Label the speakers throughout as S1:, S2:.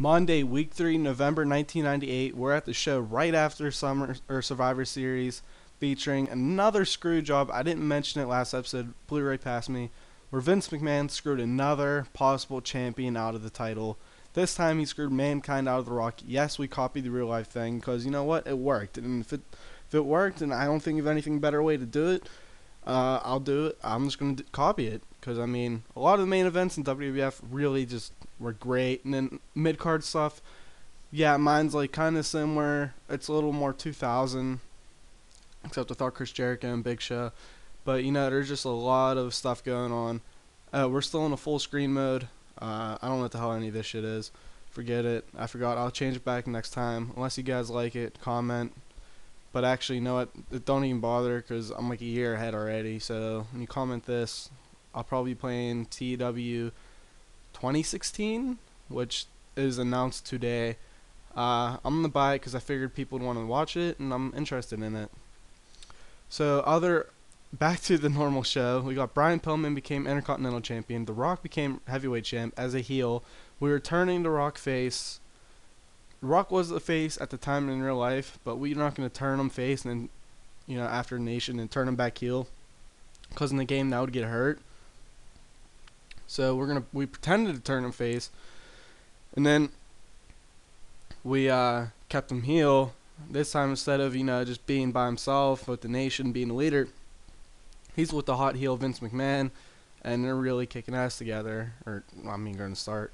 S1: Monday, week 3, November 1998. We're at the show right after Summer or Survivor Series, featuring another screw job. I didn't mention it last episode, blew right past me, where Vince McMahon screwed another possible champion out of the title. This time he screwed Mankind out of The Rock. Yes, we copied the real life thing because you know what? It worked. And if it worked, and I don't think of anything better way to do it, I'll do it. I'm just going to copy it. Because, I mean, a lot of the main events in WWF really just were great. And then mid-card stuff, yeah, mine's like kind of similar. It's a little more 2000, except without Chris Jericho and Big Show. But, you know, there's just a lot of stuff going on. We're still in a full screen mode. I don't know what the hell any of this shit is. Forget it. I forgot. I'll change it back next time. Unless you guys like it, comment. But actually, you know what? Don't even bother because I'm like a year ahead already. So when you comment this, I'll probably be playing TEW 2016, which is announced today. I'm going to buy it because I figured people would want to watch it, and I'm interested in it. So back to the normal show. We got Brian Pillman became Intercontinental Champion. The Rock became Heavyweight Champ as a heel. We were turning The Rock face. The Rock was the face at the time in real life, but we're not going to turn him face and then, you know, after Nation and turn him back heel. Because in the game, that would get hurt. So we pretended to turn him face. And then we kept him heel. This time, instead of, you know, just being by himself with the Nation, being the leader, he's with the hot heel Vince McMahon, and they're really kicking ass together. Or, I mean, going to start.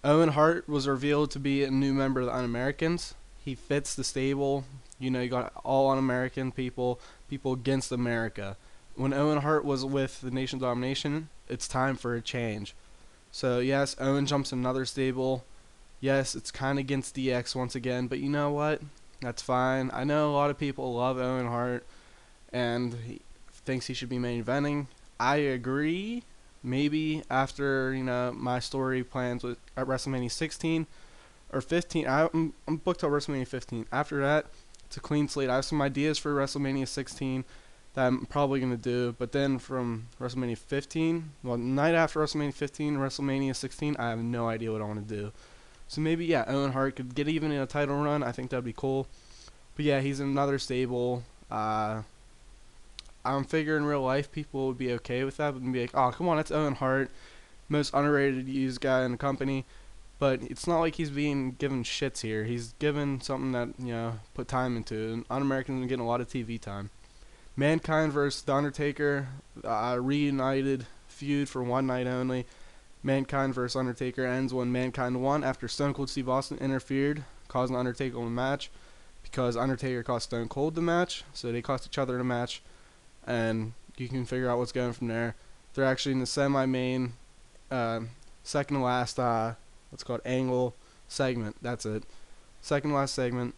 S1: Owen Hart was revealed to be a new member of the Un-Americans. He fits the stable. You know, you got all Un-American people against America. When Owen Hart was with the Nation Domination, it's time for a change. So, yes, Owen jumps in another stable. Yes, it's kind of against DX once again, but you know what? That's fine. I know a lot of people love Owen Hart, and he thinks he should be main eventing. I agree. Maybe after, you know, my story plans with at WrestleMania 16 or 15. I'm booked till WrestleMania 15. After that, it's a clean slate. I have some ideas for WrestleMania 16 that I'm probably going to do. But then from WrestleMania 15, well, night after WrestleMania 15 and WrestleMania 16, I have no idea what I want to do. So maybe, yeah, Owen Hart could get even in a title run. I think that would be cool. But yeah, he's in another stable. I'm figuring in real life people would be okay with that, but be like, oh, come on, that's Owen Hart, most underrated used guy in the company. But it's not like he's being given shits here. He's given something that, you know, put time into. And Un-Americans are getting a lot of TV time. Mankind versus The Undertaker, reunited feud for one night only. Mankind versus Undertaker ends when Mankind won after Stone Cold Steve Austin interfered, causing Undertaker a match. Because Undertaker cost Stone Cold the match, so they cost each other the match. And you can figure out what's going from there. They're actually in the semi-main, second to last, what's called angle segment. That's it. Second to last segment.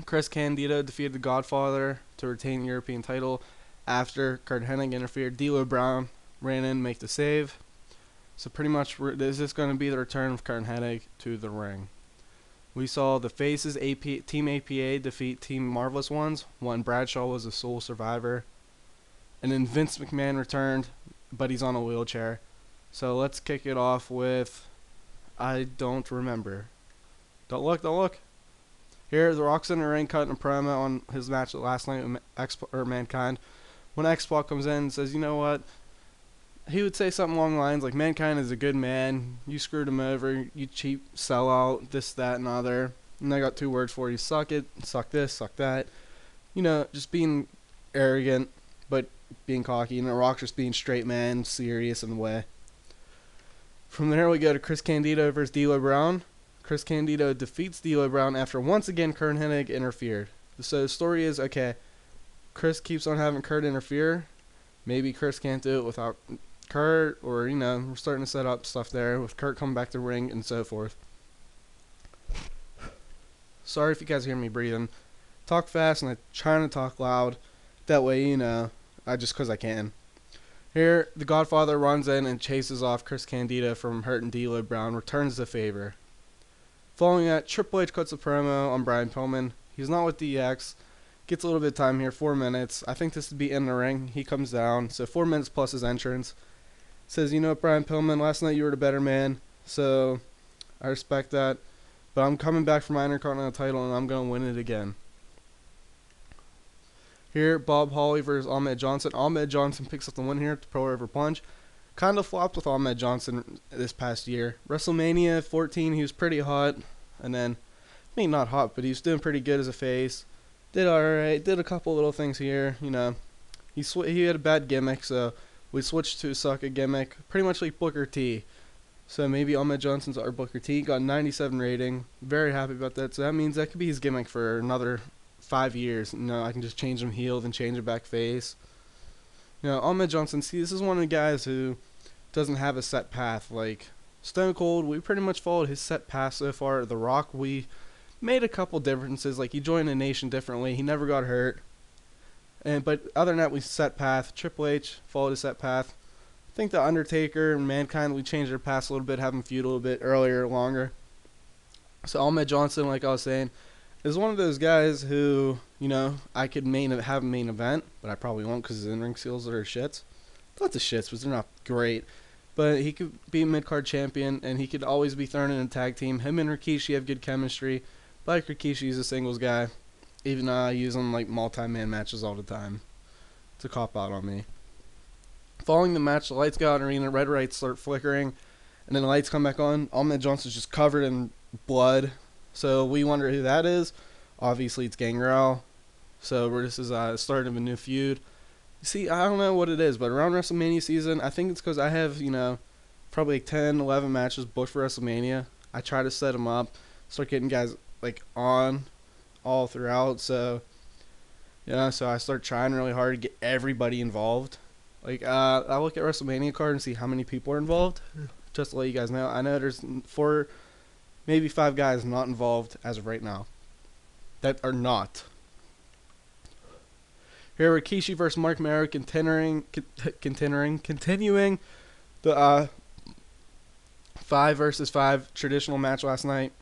S1: Chris Candido defeated the Godfather to retain the European title after Kurt Hennig interfered. D'Lo Brown ran in to make the save. So pretty much this is going to be the return of Kurt Hennig to the ring. We saw the Faces Team APA defeat Team Marvelous Ones when Bradshaw was the sole survivor. And then Vince McMahon returned, but he's on a wheelchair. So let's kick it off with, I don't remember. Don't look. Here, The Rock's in the ring cutting a promo on his match last night with Mankind. When X-Pac comes in and says, you know what? He would say something along the lines like, Mankind is a good man. You screwed him over. You cheap sellout. This, that, and other. And I got 2 words for you. Suck it. Suck this. Suck that. You know, just being arrogant, but being cocky, and The Rock just being straight man, serious in the way. From there we go to Chris Candido versus D'Lo Brown. Chris Candido defeats D'Lo Brown after once again Kurt Hennig interfered. So the story is, okay, Chris keeps on having Kurt interfere. Maybe Chris can't do it without Kurt, or, you know, we're starting to set up stuff there with Kurt coming back to the ring and so forth. Sorry if you guys hear me breathing. Talk fast and I'm trying to talk loud. That way, you know, just because I can. Here, the Godfather runs in and chases off Chris Candido from hurting D'Lo Brown, returns the favor. Following that, Triple H cuts a promo on Brian Pillman. He's not with DX. Gets a little bit of time here, 4 minutes. I think this would be in the ring. He comes down, so 4 minutes plus his entrance. Says, you know what, Brian Pillman, last night you were the better man, so I respect that. but I'm coming back for my Intercontinental title, and I'm going to win it again. Here, Bob Holly versus Ahmed Johnson. Ahmed Johnson picks up the win here at the Pro River Plunge. Kind of flopped with Ahmed Johnson this past year. WrestleMania 14, he was pretty hot. And then, I mean, not hot, but he was doing pretty good as a face. Did alright. Did a couple little things here. You know, he had a bad gimmick, so we switched to a sucker gimmick. Pretty much like Booker T. So maybe Ahmed Johnson's our Booker T. Got 97 rating. Very happy about that. So that means that could be his gimmick for another 5 years. You know, I can just change him heel, then change him back face. You know, Ahmed Johnson, see, this is one of the guys who doesn't have a set path. Like Stone Cold, we pretty much followed his set path so far. The Rock, we made a couple differences. Like, he joined the Nation differently. He never got hurt. But other than that, we set path. Triple H followed a set path. I think the Undertaker and Mankind, we changed their paths a little bit, have them feud a little bit earlier, longer. So Ahmed Johnson, like I was saying, is one of those guys who, you know, I could have a main event, but I probably won't because his in-ring skills are shits. Not the shits, but they're not great. But he could be a mid-card champion, and he could always be thrown in a tag team. Him and Rikishi have good chemistry. But like Rikishi, he's a singles guy. Even though I use him like multi-man matches all the time. It's a cop-out on me. Following the match, the lights go out in the arena, red lights start flickering, and then the lights come back on. Ahmed Johnson's just covered in blood. So we wonder who that is. Obviously, it's Gangrel. So this is the start of a new feud. See, I don't know what it is, but around WrestleMania season, I think it's because I have, you know, probably like 10, 11 matches booked for WrestleMania. I try to set them up, start getting guys, like, on all throughout. So, you know, so I start trying really hard to get everybody involved. Like, I look at WrestleMania card and see how many people are involved. Just to let you guys know. I know there's 4, maybe 5 guys not involved as of right now. That are not. Here, Rikishi versus Marc Mero continuing the 5 versus 5 traditional match last night.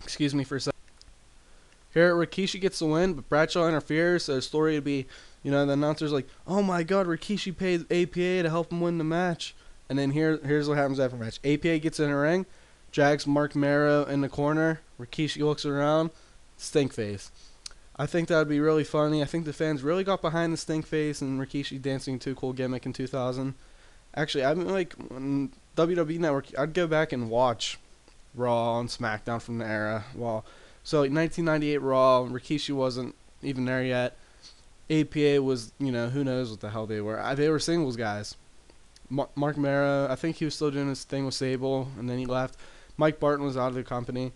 S1: Excuse me for a second. Here, Rikishi gets the win, but Bradshaw interferes, so the story would be, you know, the announcer's like, oh my god, Rikishi paid APA to help him win the match. And then here's what happens after the match. APA gets in the ring, drags Marc Mero in the corner. Rikishi looks around, stink face. I think that would be really funny. I think the fans really got behind the stink face and Rikishi dancing Too Cool gimmick in 2000. Actually, I mean, like, on WWE Network, I'd go back and watch Raw and SmackDown from the era. So, like, 1998 Raw, Rikishi wasn't even there yet. APA was, you know, who knows what the hell they were. They were singles guys. Marc Mero, I think he was still doing his thing with Sable, and then he left. Mike Barton was out of the company.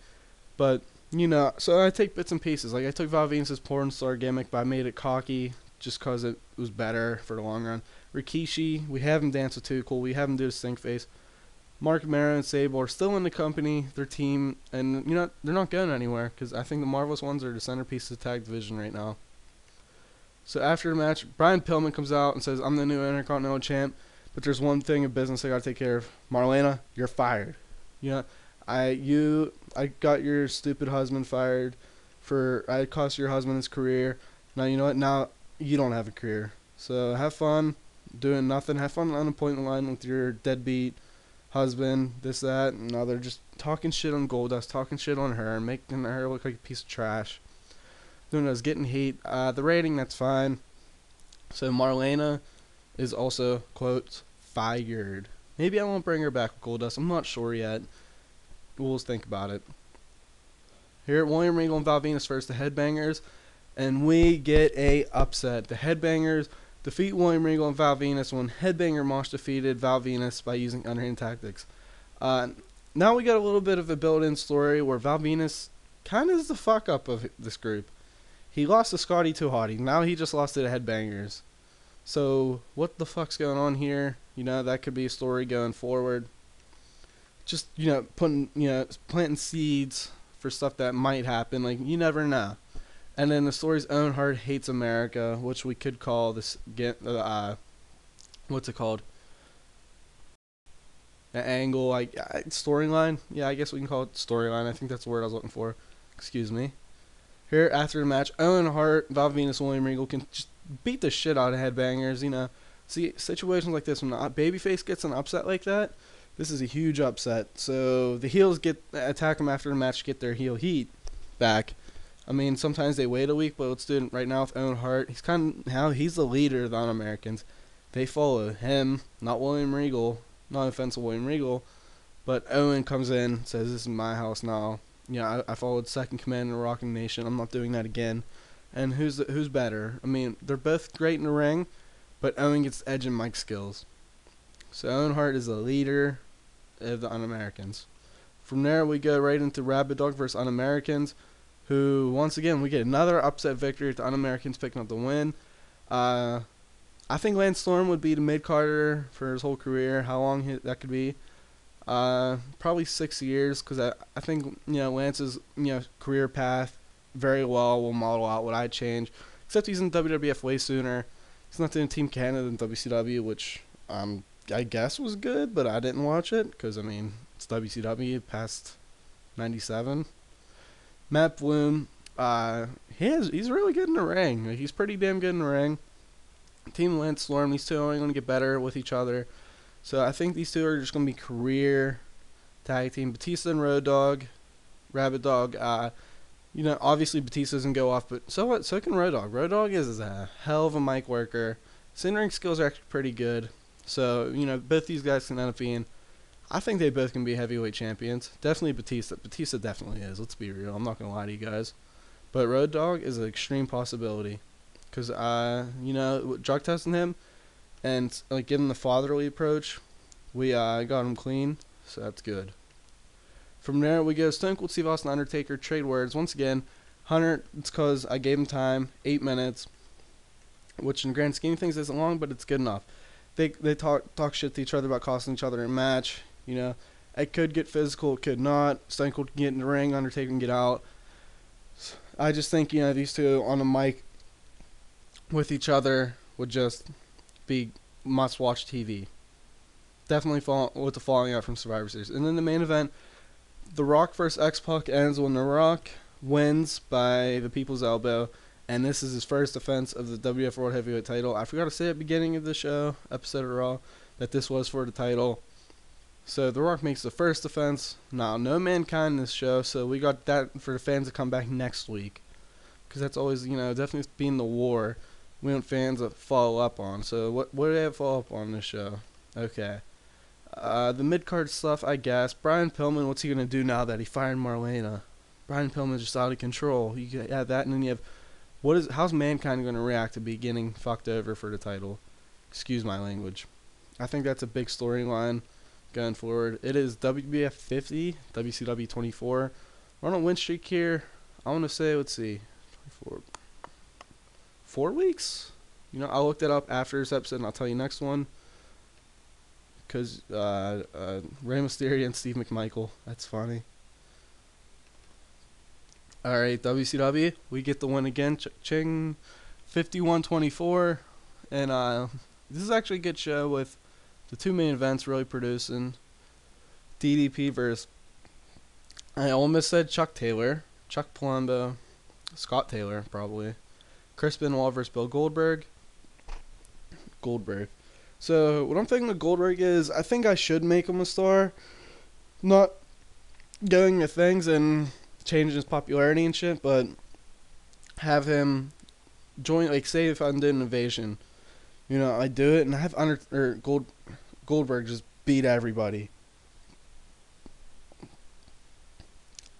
S1: But, you know, so I take bits and pieces. Like, I took Val Venis' porn star gimmick, but I made it cocky just because it was better for the long run. Rikishi, we have him dance with Too Cool. We have him do his stink face. Marc Mero and Sable are still in the company, their team, and, you know, they're not going anywhere because I think the Marvelous Ones are the centerpiece of the tag division right now. So after the match, Brian Pillman comes out and says, I'm the new Intercontinental Champ, but there's one thing of business I got to take care of. Marlena, you're fired. You know, I got your stupid husband fired I cost your husband his career. Now, you know what? Now you don't have a career. So have fun doing nothing. Have fun on the appointment line with your deadbeat husband, this, that, and other. Just talking shit on Goldust, talking shit on her, making her look like a piece of trash. Doing those, getting hate. The rating, that's fine. So Marlena is also, quote, fired. Maybe I won't bring her back with Goldust. I'm not sure yet. We'll just think about it. Here, William Regal and Val Venis versus the Headbangers, and we get a upset. The Headbangers defeat William Regal and Val Venis when Headbanger Mosh defeated Val Venis by using underhand tactics. Now we got a little bit of a built-in story where Val Venis kind of is the fuck up of this group. He lost to Scotty 2 Hotty. Now he just lost to the Headbangers. So what the fuck's going on here? You know, that could be a story going forward. Just, you know, planting seeds for stuff that might happen. Like, you never know. And then the story's Owen Hart hates America, which we could call this, what's it called? An angle, like, storyline? Yeah, I guess we can call it storyline. I think that's the word I was looking for. Excuse me. Here, after the match, Owen Hart, Val Venis, William Regal can just beat the shit out of Headbangers, you know. See, situations like this, when a babyface gets an upset like that, This is a huge upset. So the heels attack him after the match, get their heel heat back. I mean, sometimes they wait a week, but let's do it right now with Owen Hart. He's the leader of the Un-Americans. They follow him, not William Regal. Not offensive William Regal, but Owen comes in, says, "This is my house now." I followed second command in the Rocking Nation. I'm not doing that again. And who's better? I mean, they're both great in the ring, but Owen gets the edge in mic skills. So Owen Hart is the leader of the Un-Americans. From there, we go right into Rabid Dogg versus Un-Americans, who, once again, we get another upset victory with the Un-Americans picking up the win. I think Lance Storm would be the mid-carder for his whole career. How long that could be? Probably 6 years, because I think Lance's career path very well will model out what I'd change. Except he's in WWF way sooner. He's not doing Team Canada in WCW, which I guess was good, but I didn't watch it because it's WCW past '97. Matt Bloom, he's really good in the ring. He's pretty damn good in the ring. Team Lance Storm, these two are only going to get better with each other. So I think these two are just going to be career tag team. Batista and Rabid Dogg. Obviously Batista doesn't go off, but so what? So can Road Dogg. Road Dogg is a hell of a mic worker. His in-ring skills are actually pretty good. So, both these guys can end up being, I think they both can be heavyweight champions. Definitely Batista. Batista definitely is. Let's be real. I'm not going to lie to you guys. But Road Dogg is an extreme possibility. Because, drug testing him and giving the fatherly approach, we got him clean, so that's good. From there, we go Stone Cold Steve Austin, Undertaker, trade words. Once again, Hunter, it's because I gave him time, 8 minutes, which in the grand scheme of things isn't long, but it's good enough. They talk shit to each other about costing each other a match. It could get physical, it could not. Stone Cold can get in the ring, Undertaker can get out. I just think, these two on the mic with each other would just be must-watch TV. Definitely with the falling out from Survivor Series. And then the main event, The Rock vs. X-Pac ends when The Rock wins by the People's Elbow, and this is his first defense of the WWF World Heavyweight title. I forgot to say at the beginning of the show, episode of Raw, that this was for the title. So The Rock makes the first defense. Now, no Mankind in this show, so we got that for the fans to come back next week. Because that's always, definitely being the war. We want fans to follow up on. So what do they have to follow up on this show? Okay. The mid-card stuff, I guess. Brian Pillman, what's he going to do now that he fired Marlena? Brian Pillman's just out of control. You have that, and then you have... how's Mankind going to react to be getting fucked over for the title? Excuse my language. I think that's a big storyline going forward. It is WBF 50, WCW 24. We're on a win streak here. I want to say, let's see, 4 weeks? I'll look that up after this episode, and I'll tell you next one. Because Rey Mysterio and Steve McMichael. That's funny. Alright, WCW. We get the win again. Ching 51-24. And this is actually a good show with the two main events really producing. DDP versus, I almost said Chuck Taylor. Chuck Palumbo. Scott Taylor, probably. Chris Benoit versus Bill Goldberg. So, what I'm thinking of Goldberg is, I think I should make him a star. Not going to things and changing his popularity and shit, but have him join, say if I'm doing an invasion, I do it and have Goldberg just beat everybody.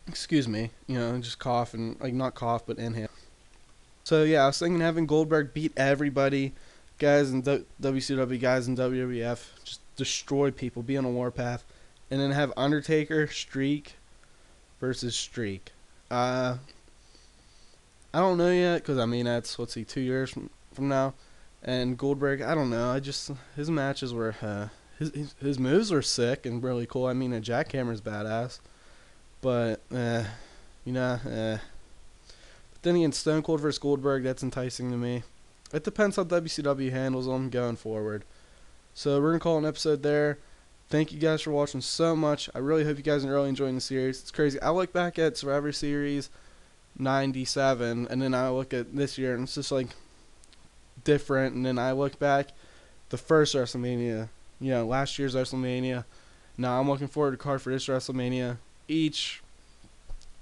S1: Excuse me, just cough and, not cough, but inhale. So, yeah, I was thinking having Goldberg beat everybody, guys in WCW, guys in WWF, just destroy people, be on a warpath, and then have Undertaker Streak versus Streak. I don't know yet, because, that's, 2 years from now, and Goldberg, I don't know, his matches were, his moves were sick and really cool. A jackhammer's badass, but, But then again, Stone Cold versus Goldberg, that's enticing to me. It depends how WCW handles them going forward. So we're going to call an episode there. Thank you guys for watching so much. I really hope you guys are really enjoying the series. It's crazy. I look back at Survivor Series 97, and then I look at this year, and it's just different. And then I look back the first WrestleMania, last year's WrestleMania, Now I'm looking forward to card for this WrestleMania. Each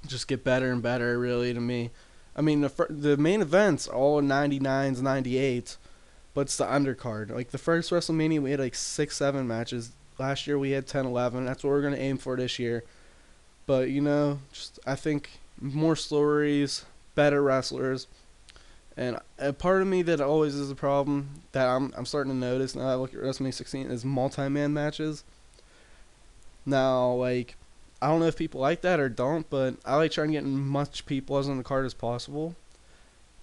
S1: just get better and better, really, to me. I mean, the main events all 99s, 98s, but it's the undercard. Like the first WrestleMania, we had like 6, 7 matches. Last year we had 10, 11. That's what we're gonna aim for this year. But just I think more stories, better wrestlers, and a part of me that always is a problem that I'm starting to notice now that I look at WrestleMania 16 is multi-man matches. Now, like, I don't know if people like that or don't, but I like trying to get as much people as on the card as possible,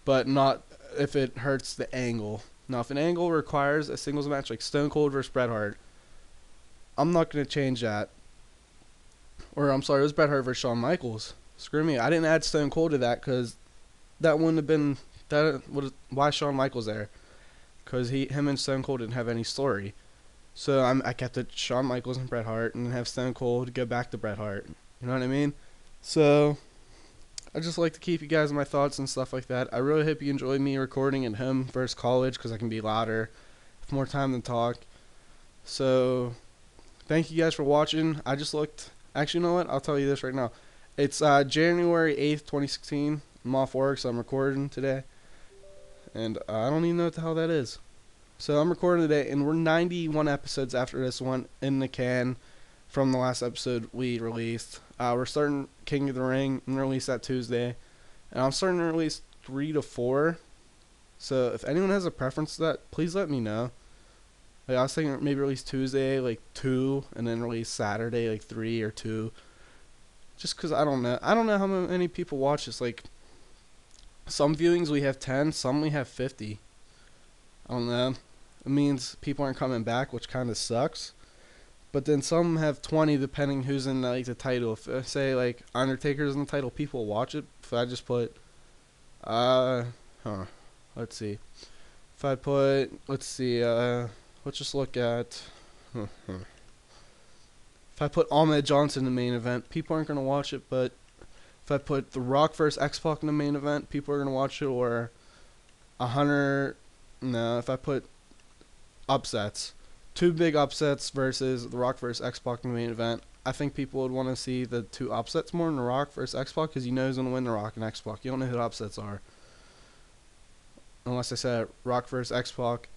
S1: but not if it hurts the angle. Now, if an angle requires a singles match like Stone Cold versus Bret Hart, I'm not going to change that. Or, I'm sorry, it was Bret Hart versus Shawn Michaels. Screw me. I didn't add Stone Cold to that because that wouldn't have been... why Shawn Michaels there? Because him and Stone Cold didn't have any story. So I kept it Shawn Michaels and Bret Hart and have Stone Cold go back to Bret Hart. You know what I mean? So I just like to keep you guys in my thoughts and stuff like that. I really hope you enjoyed me recording at home versus college because I can be louder, have more time to talk. So thank you guys for watching. I just looked. Actually, you know what? I'll tell you this right now. It's January 8th, 2016. I'm off work, so I'm recording today. And I don't even know what the hell that is. So I'm recording today, and we're 91 episodes after this one in the can from the last episode we released. We're starting King of the Ring and release that Tuesday. And I'm starting to release 3 to 4. So if anyone has a preference to that, please let me know. Like I was thinking maybe release Tuesday, like 2, and then release Saturday, like 3 or 2. Just because I don't know. I don't know how many people watch this. Like, some viewings we have 10, some we have 50. I don't know. It means people aren't coming back, which kind of sucks. But then some have 20, depending who's in like the title. If I say like Undertaker's in the title, people watch it. If I just put, let's see. If I put, let's just look at. If I put Ahmed Johnson in the main event, people aren't gonna watch it. But if I put The Rock versus X-Pac in the main event, people are gonna watch it. Or if I put upsets, 2 big upsets versus The Rock versus X-Pac in the main event, I think people would want to see the 2 upsets more than The Rock versus X-Pac because you know who's going to win The Rock and X-Pac. You don't know who the upsets are. Unless I said Rock versus X-Pac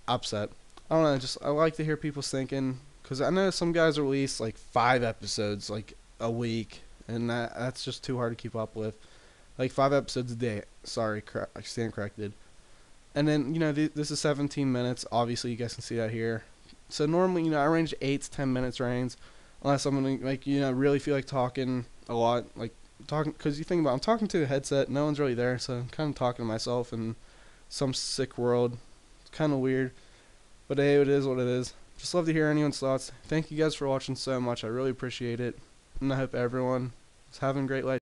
S1: upset. I don't know, I like to hear people's thinking because I know some guys release like 5 episodes like a week and that's just too hard to keep up with. Like 5 episodes a day. Sorry, I stand corrected. And then, this is 17 minutes. Obviously, you guys can see that here. So, normally, I range 8 to 10 minutes range. Unless I'm going to, really feel like talking a lot. Because you think about it, I'm talking to a headset. No one's really there. So, I'm kind of talking to myself in some sick world. It's kind of weird. But, hey, it is what it is. Just love to hear anyone's thoughts. Thank you guys for watching so much. I really appreciate it. And I hope everyone is having a great life.